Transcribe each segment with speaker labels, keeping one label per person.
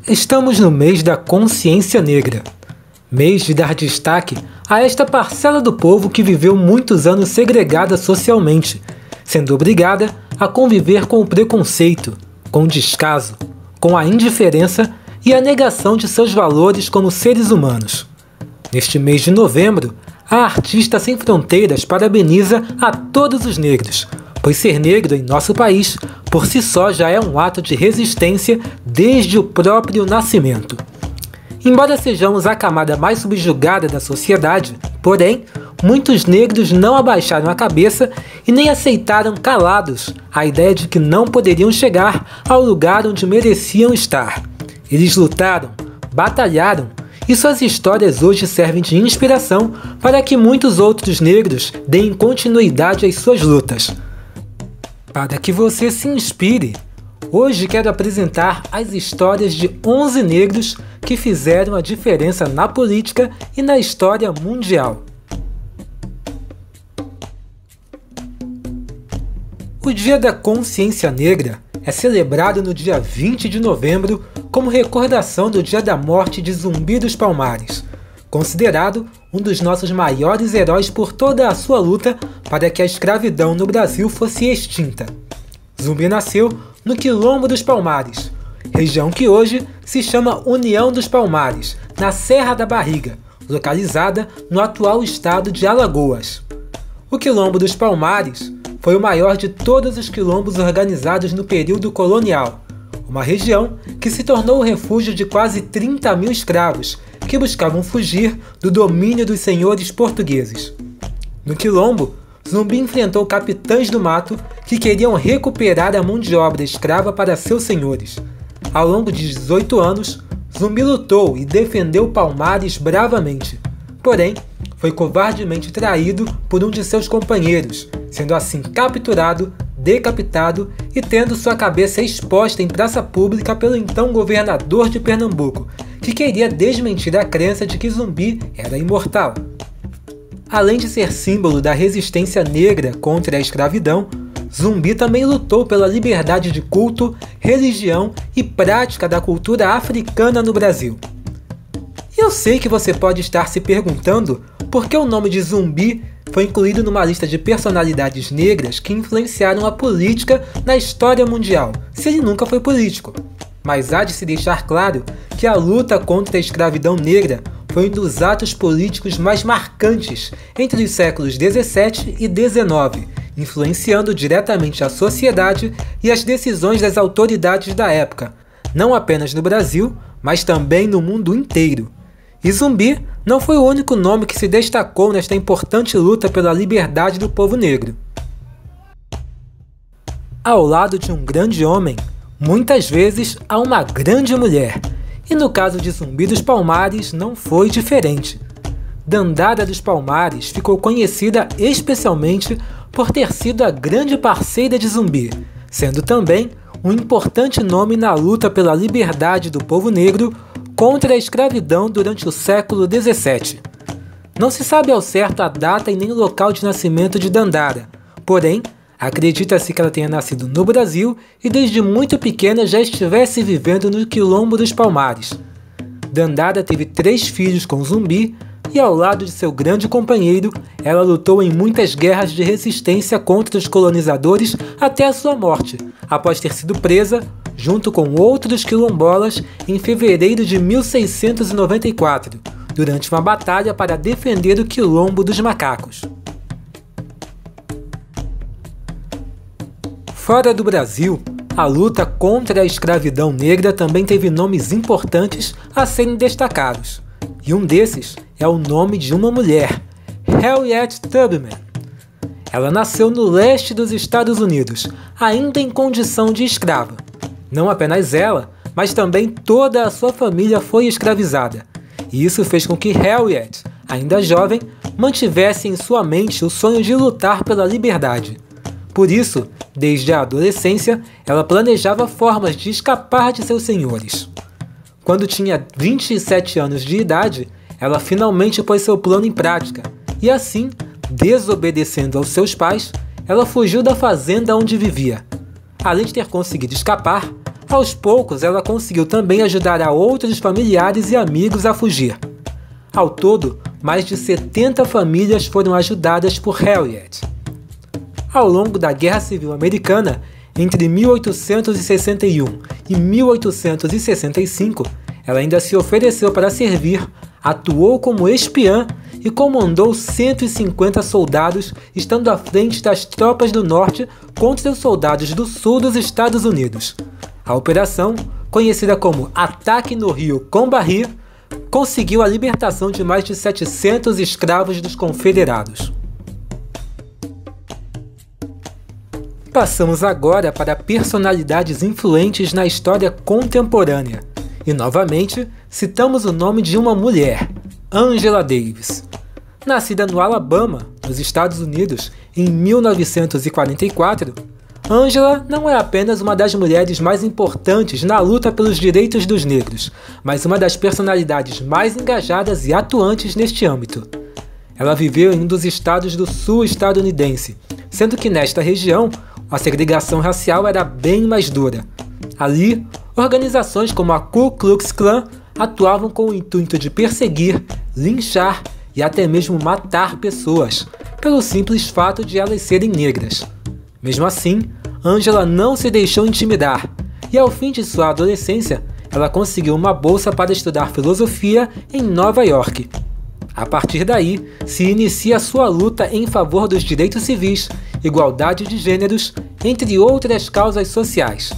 Speaker 1: Estamos no mês da consciência negra, mês de dar destaque a esta parcela do povo que viveu muitos anos segregada socialmente, sendo obrigada a conviver com o preconceito, com o descaso, com a indiferença e a negação de seus valores como seres humanos. Neste mês de novembro, a artista Sem Fronteiras parabeniza a todos os negros, pois ser negro em nosso país, por si só, já é um ato de resistência desde o próprio nascimento. Embora sejamos a camada mais subjugada da sociedade, porém, muitos negros não abaixaram a cabeça e nem aceitaram calados a ideia de que não poderiam chegar ao lugar onde mereciam estar. Eles lutaram, batalharam, e suas histórias hoje servem de inspiração para que muitos outros negros deem continuidade às suas lutas. Para que você se inspire, hoje quero apresentar as histórias de 11 negros que fizeram a diferença na política e na história mundial. O Dia da Consciência Negra é celebrado no dia 20 de novembro como recordação do dia da morte de Zumbi dos Palmares, considerado um dos nossos maiores heróis por toda a sua luta para que a escravidão no Brasil fosse extinta. Zumbi nasceu no Quilombo dos Palmares, região que hoje se chama União dos Palmares, na Serra da Barriga, localizada no atual estado de Alagoas. O Quilombo dos Palmares foi o maior de todos os quilombos organizados no período colonial, uma região que se tornou o refúgio de quase 30 mil escravos que buscavam fugir do domínio dos senhores portugueses. No Quilombo, Zumbi enfrentou capitães do mato que queriam recuperar a mão de obra escrava para seus senhores. Ao longo de 18 anos, Zumbi lutou e defendeu Palmares bravamente, porém, foi covardemente traído por um de seus companheiros, sendo assim capturado, decapitado e tendo sua cabeça exposta em praça pública pelo então governador de Pernambuco, que queria desmentir a crença de que Zumbi era imortal. Além de ser símbolo da resistência negra contra a escravidão, Zumbi também lutou pela liberdade de culto, religião e prática da cultura africana no Brasil. E eu sei que você pode estar se perguntando por que o nome de Zumbi foi incluído numa lista de personalidades negras que influenciaram a política na história mundial, se ele nunca foi político. Mas há de se deixar claro que a luta contra a escravidão negra foi um dos atos políticos mais marcantes entre os séculos XVII e XIX, influenciando diretamente a sociedade e as decisões das autoridades da época, não apenas no Brasil, mas também no mundo inteiro. E Zumbi não foi o único nome que se destacou nesta importante luta pela liberdade do povo negro. Ao lado de um grande homem, muitas vezes há uma grande mulher, e no caso de Zumbi dos Palmares não foi diferente. Dandara dos Palmares ficou conhecida especialmente por ter sido a grande parceira de Zumbi, sendo também um importante nome na luta pela liberdade do povo negro contra a escravidão durante o século XVII. Não se sabe ao certo a data e nem o local de nascimento de Dandara, porém, acredita-se que ela tenha nascido no Brasil e desde muito pequena já estivesse vivendo no Quilombo dos Palmares. Dandara teve 3 filhos com Zumbi e, ao lado de seu grande companheiro, ela lutou em muitas guerras de resistência contra os colonizadores até a sua morte, após ter sido presa, junto com outros quilombolas, em fevereiro de 1694, durante uma batalha para defender o Quilombo dos Macacos. Fora do Brasil, a luta contra a escravidão negra também teve nomes importantes a serem destacados, e um desses é o nome de uma mulher, Harriet Tubman. Ela nasceu no leste dos Estados Unidos, ainda em condição de escrava. Não apenas ela, mas também toda a sua família foi escravizada, e isso fez com que Harriet, ainda jovem, mantivesse em sua mente o sonho de lutar pela liberdade. Por isso, desde a adolescência, ela planejava formas de escapar de seus senhores. Quando tinha 27 anos de idade, ela finalmente pôs seu plano em prática, e assim, desobedecendo aos seus pais, ela fugiu da fazenda onde vivia. Além de ter conseguido escapar, Aos poucos, ela conseguiu também ajudar a outros familiares e amigos a fugir. Ao todo, mais de 70 famílias foram ajudadas por Harriet. Ao longo da Guerra Civil Americana, entre 1861 e 1865, ela ainda se ofereceu para servir, atuou como espiã e comandou 150 soldados, estando à frente das tropas do norte contra os soldados do sul dos Estados Unidos. A operação, conhecida como Ataque no Rio Combahee, conseguiu a libertação de mais de 700 escravos dos confederados. Passamos agora para personalidades influentes na história contemporânea. E novamente, citamos o nome de uma mulher, Angela Davis. Nascida no Alabama, nos Estados Unidos, em 1944, Angela não é apenas uma das mulheres mais importantes na luta pelos direitos dos negros, mas uma das personalidades mais engajadas e atuantes neste âmbito. Ela viveu em um dos estados do sul estadunidense, sendo que nesta região a segregação racial era bem mais dura. Ali, organizações como a Ku Klux Klan atuavam com o intuito de perseguir, linchar e até mesmo matar pessoas, pelo simples fato de elas serem negras. Mesmo assim, Angela não se deixou intimidar, e ao fim de sua adolescência, ela conseguiu uma bolsa para estudar filosofia em Nova York. A partir daí, se inicia sua luta em favor dos direitos civis, igualdade de gêneros, entre outras causas sociais.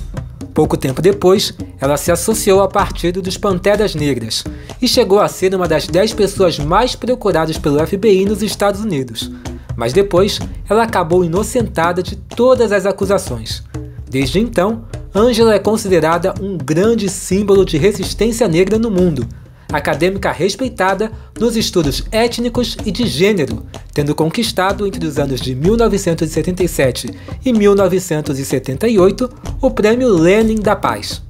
Speaker 1: Pouco tempo depois, ela se associou ao Partido dos Panteras Negras e chegou a ser uma das 10 pessoas mais procuradas pelo FBI nos Estados Unidos. Mas depois, ela acabou inocentada de todas as acusações. Desde então, Angela é considerada um grande símbolo de resistência negra no mundo, acadêmica respeitada nos estudos étnicos e de gênero, tendo conquistado entre os anos de 1977 e 1978 o Prêmio Lenin da Paz.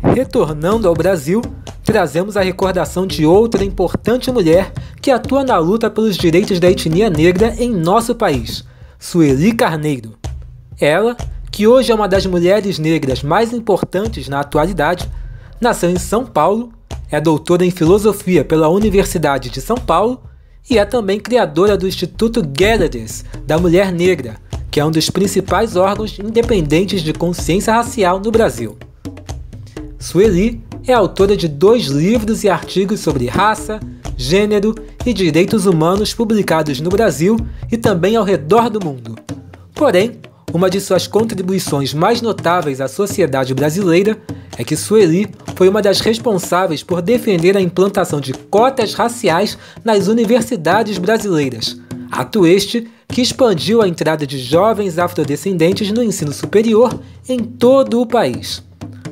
Speaker 1: Retornando ao Brasil, trazemos a recordação de outra importante mulher que atua na luta pelos direitos da etnia negra em nosso país, Sueli Carneiro. Ela, que hoje é uma das mulheres negras mais importantes na atualidade, nasceu em São Paulo, é doutora em filosofia pela Universidade de São Paulo e é também criadora do Instituto Gerads da Mulher Negra, que é um dos principais órgãos independentes de consciência racial no Brasil. Sueli é autora de 2 livros e artigos sobre raça, gênero e direitos humanos publicados no Brasil e também ao redor do mundo. Porém, uma de suas contribuições mais notáveis à sociedade brasileira é que Sueli foi uma das responsáveis por defender a implantação de cotas raciais nas universidades brasileiras, ato este que expandiu a entrada de jovens afrodescendentes no ensino superior em todo o país.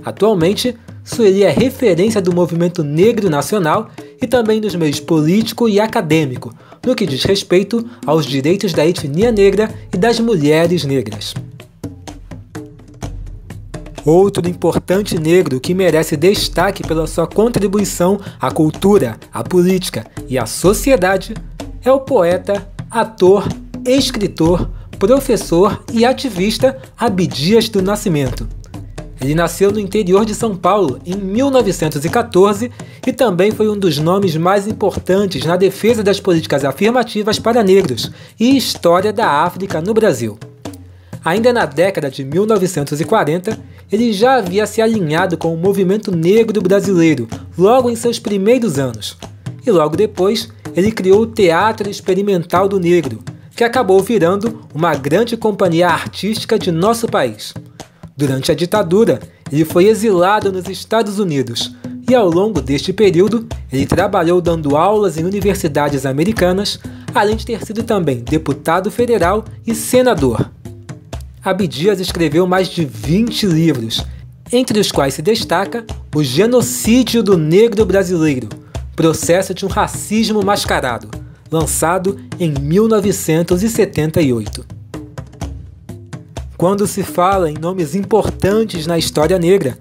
Speaker 1: Atualmente, Sueli é referência do movimento negro nacional e também dos meios político e acadêmico, no que diz respeito aos direitos da etnia negra e das mulheres negras. Outro importante negro que merece destaque pela sua contribuição à cultura, à política e à sociedade é o poeta, ator, escritor, professor e ativista Abdias do Nascimento. Ele nasceu no interior de São Paulo em 1914 e também foi um dos nomes mais importantes na defesa das políticas afirmativas para negros e história da África no Brasil. Ainda na década de 1940, ele já havia se alinhado com o movimento negro brasileiro logo em seus primeiros anos. E logo depois, ele criou o Teatro Experimental do Negro, que acabou virando uma grande companhia artística de nosso país. Durante a ditadura, ele foi exilado nos Estados Unidos e ao longo deste período, ele trabalhou dando aulas em universidades americanas, além de ter sido também deputado federal e senador. Abdias escreveu mais de 20 livros, entre os quais se destaca O Genocídio do Negro Brasileiro, Processo de um Racismo Mascarado, lançado em 1978. Quando se fala em nomes importantes na história negra,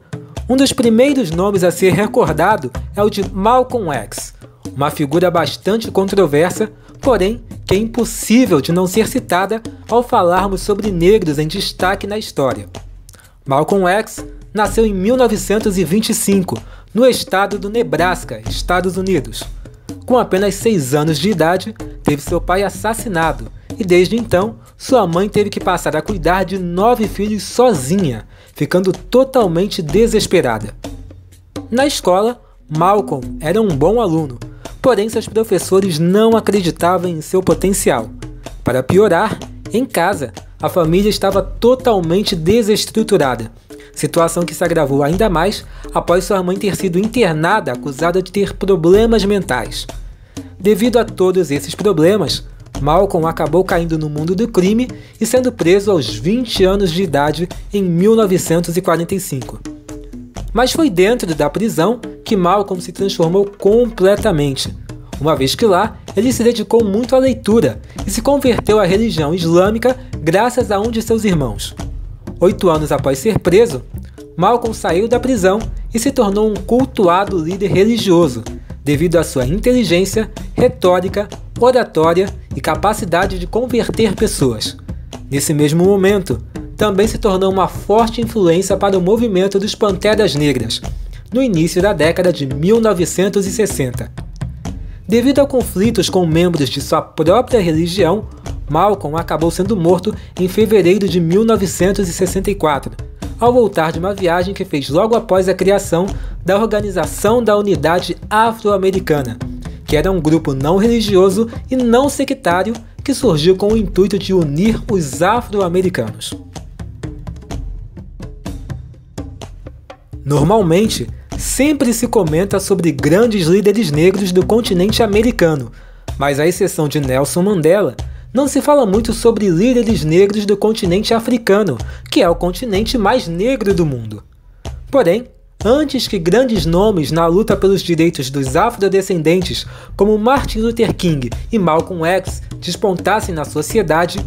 Speaker 1: um dos primeiros nomes a ser recordado é o de Malcolm X, uma figura bastante controversa, porém que é impossível de não ser citada ao falarmos sobre negros em destaque na história. Malcolm X nasceu em 1925, no estado do Nebraska, Estados Unidos. Com apenas 6 anos de idade, teve seu pai assassinado e desde então, sua mãe teve que passar a cuidar de 9 filhos sozinha, ficando totalmente desesperada. Na escola, Malcolm era um bom aluno, porém seus professores não acreditavam em seu potencial. Para piorar, em casa, a família estava totalmente desestruturada, situação que se agravou ainda mais após sua mãe ter sido internada acusada de ter problemas mentais. Devido a todos esses problemas, Malcolm acabou caindo no mundo do crime e sendo preso aos 20 anos de idade em 1945. Mas foi dentro da prisão que Malcolm se transformou completamente, uma vez que lá ele se dedicou muito à leitura e se converteu à religião islâmica graças a um de seus irmãos. 8 anos após ser preso, Malcolm saiu da prisão e se tornou um cultuado líder religioso, devido à sua inteligência, retórica, oratória e capacidade de converter pessoas. Nesse mesmo momento, também se tornou uma forte influência para o movimento dos Panteras Negras, no início da década de 1960. Devido a conflitos com membros de sua própria religião, Malcolm acabou sendo morto em fevereiro de 1964, ao voltar de uma viagem que fez logo após a criação da Organização da Unidade Afro-Americana, que era um grupo não religioso e não sectário que surgiu com o intuito de unir os afro-americanos. Normalmente, sempre se comenta sobre grandes líderes negros do continente americano, mas à exceção de Nelson Mandela, não se fala muito sobre líderes negros do continente africano, que é o continente mais negro do mundo. Porém, antes que grandes nomes na luta pelos direitos dos afrodescendentes, como Martin Luther King e Malcolm X, despontassem na sociedade,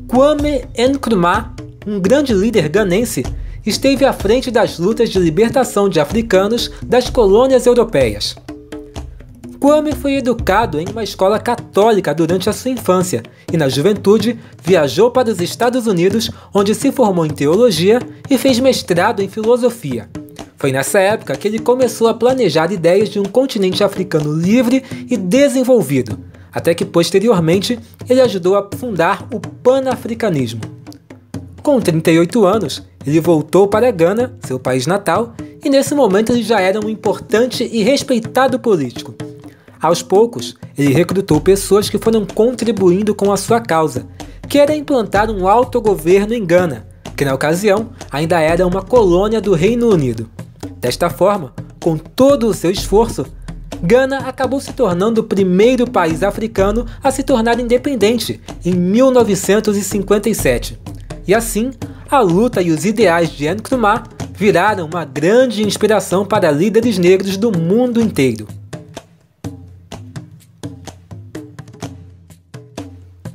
Speaker 1: Kwame Nkrumah, um grande líder ganense, esteve à frente das lutas de libertação de africanos das colônias europeias. Kwame foi educado em uma escola católica durante a sua infância e, na juventude, viajou para os Estados Unidos, onde se formou em teologia e fez mestrado em filosofia. Foi nessa época que ele começou a planejar ideias de um continente africano livre e desenvolvido, até que posteriormente ele ajudou a fundar o panafricanismo. Com 38 anos, ele voltou para Gana, seu país natal, e nesse momento ele já era um importante e respeitado político. Aos poucos, ele recrutou pessoas que foram contribuindo com a sua causa, que era implantar um autogoverno em Gana, que na ocasião ainda era uma colônia do Reino Unido. Desta forma, com todo o seu esforço, Gana acabou se tornando o primeiro país africano a se tornar independente em 1957. E assim, a luta e os ideais de Nkrumah viraram uma grande inspiração para líderes negros do mundo inteiro.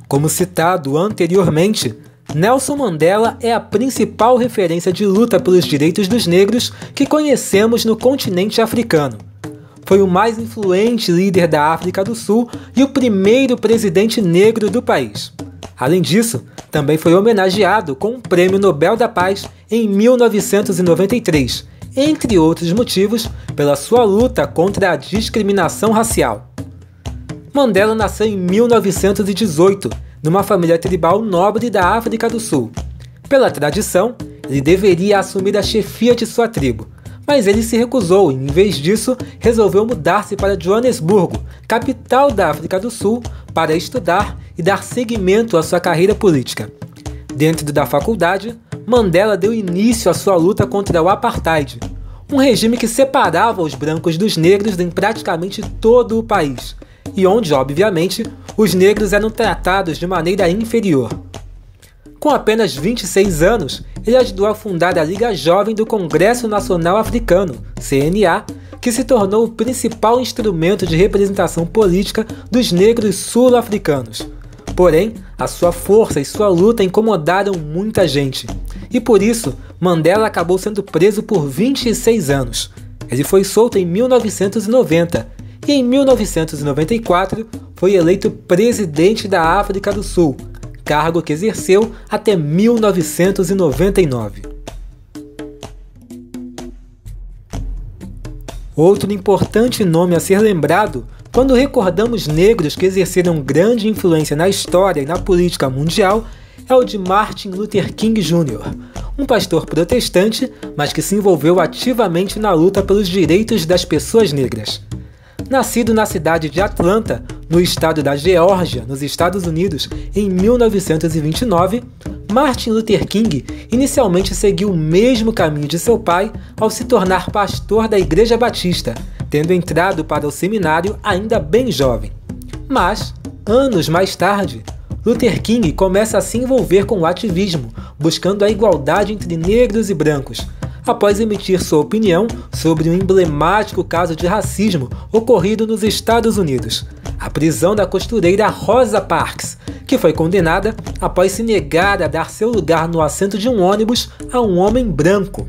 Speaker 1: Como citado anteriormente, Nelson Mandela é a principal referência de luta pelos direitos dos negros que conhecemos no continente africano. Foi o mais influente líder da África do Sul e o primeiro presidente negro do país. Além disso, também foi homenageado com o Prêmio Nobel da Paz em 1993, entre outros motivos, pela sua luta contra a discriminação racial. Mandela nasceu em 1918, numa família tribal nobre da África do Sul. Pela tradição, ele deveria assumir a chefia de sua tribo, mas ele se recusou e, em vez disso, resolveu mudar-se para Joanesburgo, capital da África do Sul, para estudar e dar seguimento à sua carreira política. Dentro da faculdade, Mandela deu início à sua luta contra o apartheid, um regime que separava os brancos dos negros em praticamente todo o país, e onde, obviamente, os negros eram tratados de maneira inferior. Com apenas 26 anos, ele ajudou a fundar a Liga Jovem do Congresso Nacional Africano, CNA, que se tornou o principal instrumento de representação política dos negros sul-africanos. Porém, a sua força e sua luta incomodaram muita gente, e por isso, Mandela acabou sendo preso por 26 anos. Ele foi solto em 1990, e em 1994 foi eleito presidente da África do Sul, cargo que exerceu até 1999. Outro importante nome a ser lembrado quando recordamos negros que exerceram grande influência na história e na política mundial é o de Martin Luther King Jr., um pastor protestante, mas que se envolveu ativamente na luta pelos direitos das pessoas negras. Nascido na cidade de Atlanta, no estado da Geórgia, nos Estados Unidos, em 1929, Martin Luther King inicialmente seguiu o mesmo caminho de seu pai ao se tornar pastor da Igreja Batista, tendo entrado para o seminário ainda bem jovem. Mas, anos mais tarde, Luther King começa a se envolver com o ativismo, buscando a igualdade entre negros e brancos, após emitir sua opinião sobre um emblemático caso de racismo ocorrido nos Estados Unidos, a prisão da costureira Rosa Parks, que foi condenada após se negar a dar seu lugar no assento de um ônibus a um homem branco.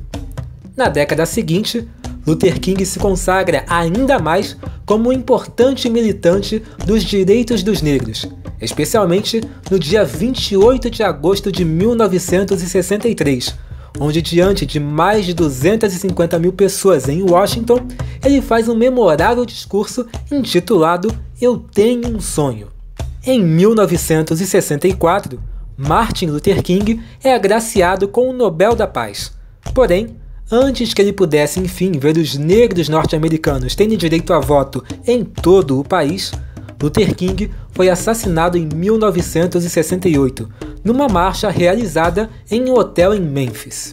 Speaker 1: Na década seguinte, Luther King se consagra ainda mais como um importante militante dos direitos dos negros, especialmente no dia 28 de agosto de 1963, onde, diante de mais de 250 mil pessoas em Washington, ele faz um memorável discurso intitulado Eu Tenho um Sonho. Em 1964, Martin Luther King é agraciado com o Nobel da Paz. Porém, antes que ele pudesse enfim ver os negros norte-americanos terem direito a voto em todo o país, Luther King foi assassinado em 1968, numa marcha realizada em um hotel em Memphis.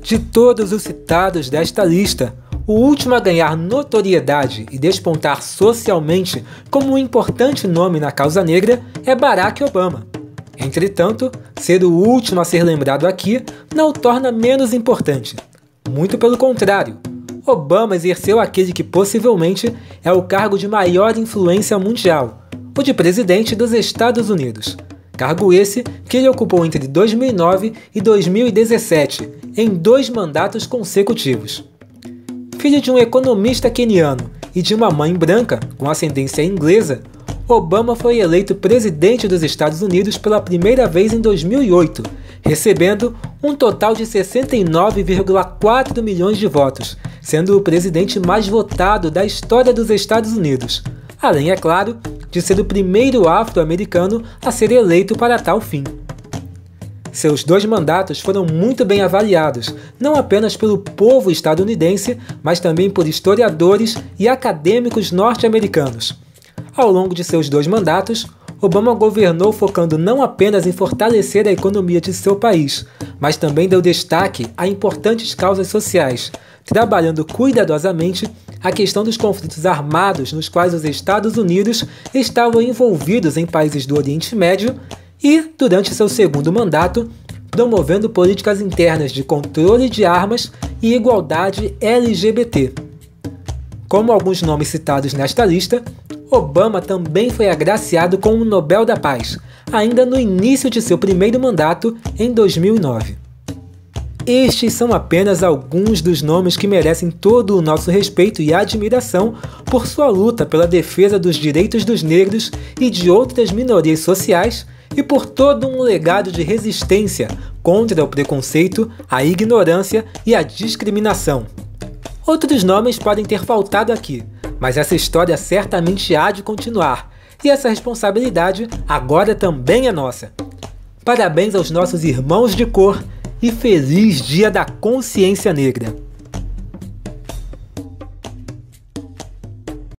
Speaker 1: De todos os citados desta lista, o último a ganhar notoriedade e despontar socialmente como um importante nome na causa negra é Barack Obama. Entretanto, ser o último a ser lembrado aqui não o torna menos importante. Muito pelo contrário, Obama exerceu aquele que possivelmente é o cargo de maior influência mundial, o de presidente dos Estados Unidos. Cargo esse que ele ocupou entre 2009 e 2017, em 2 mandatos consecutivos. Filho de um economista queniano e de uma mãe branca com ascendência inglesa, Obama foi eleito presidente dos Estados Unidos pela primeira vez em 2008, recebendo um total de 69,4 milhões de votos, sendo o presidente mais votado da história dos Estados Unidos, além, é claro, de ser o primeiro afro-americano a ser eleito para tal fim. Seus 2 mandatos foram muito bem avaliados, não apenas pelo povo estadunidense, mas também por historiadores e acadêmicos norte-americanos. Ao longo de seus 2 mandatos, Obama governou focando não apenas em fortalecer a economia de seu país, mas também deu destaque a importantes causas sociais, trabalhando cuidadosamente a questão dos conflitos armados nos quais os Estados Unidos estavam envolvidos em países do Oriente Médio e, durante seu segundo mandato, promovendo políticas internas de controle de armas e igualdade LGBT. Como alguns nomes citados nesta lista, Obama também foi agraciado com o Nobel da Paz, ainda no início de seu primeiro mandato, em 2009. Estes são apenas alguns dos nomes que merecem todo o nosso respeito e admiração por sua luta pela defesa dos direitos dos negros e de outras minorias sociais e por todo um legado de resistência contra o preconceito, a ignorância e a discriminação. Outros nomes podem ter faltado aqui, mas essa história certamente há de continuar, e essa responsabilidade agora também é nossa. Parabéns aos nossos irmãos de cor e feliz Dia da Consciência Negra!